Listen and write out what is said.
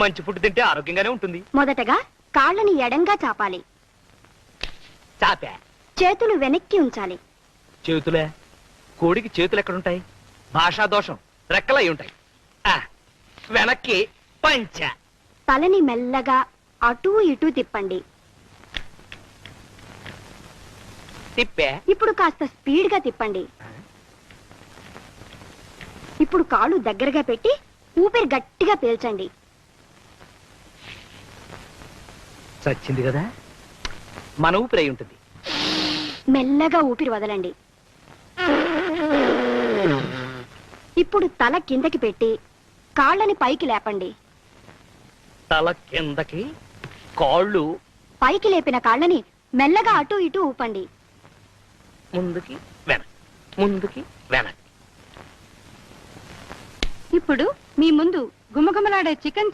మంచి ఫుడ్ తింటే ఆరోగ్యంగానే ఉంటుంది. మొదటగా కాళ్ళని ఎడంగా చాపాలి. చాపా. చేతులు వెనక్కి ఉంచాలి. చేతులే? కోడికి చేతులు ఎక్కడుంటాయి? భాషా దోషం, రెక్కలై ఉంటాయి. వెనక్కి పంచ. తలని మెల్లగా అటూ ఇటూ తిప్పండి. తిప్పే. ఇప్పుడు కాస్త స్పీడ్ గా తిప్పండి. ఇప్పుడు కాళ్ళు దగ్గరగా పెట్టి ఊపిరి గట్టిగా పీల్చండి. చచ్చింది కదా, మన ఊపిరి అయి ఉంటుంది. మెల్లగా ఊపిరి వదలండి. ఇప్పుడు తల కిందకి పెట్టి కాళ్ళని పైకి లేపండి. తల కిందకి, కాళ్ళు పైకి లేపిన కాళ్ళని మెల్లగా అటూ ఇటూ ఊపండి. ముందుకి వెనక్కి, ముందుకి వెనక్కి. ఇప్పుడు మీ ముందు గుమగుమలాడే చికెన్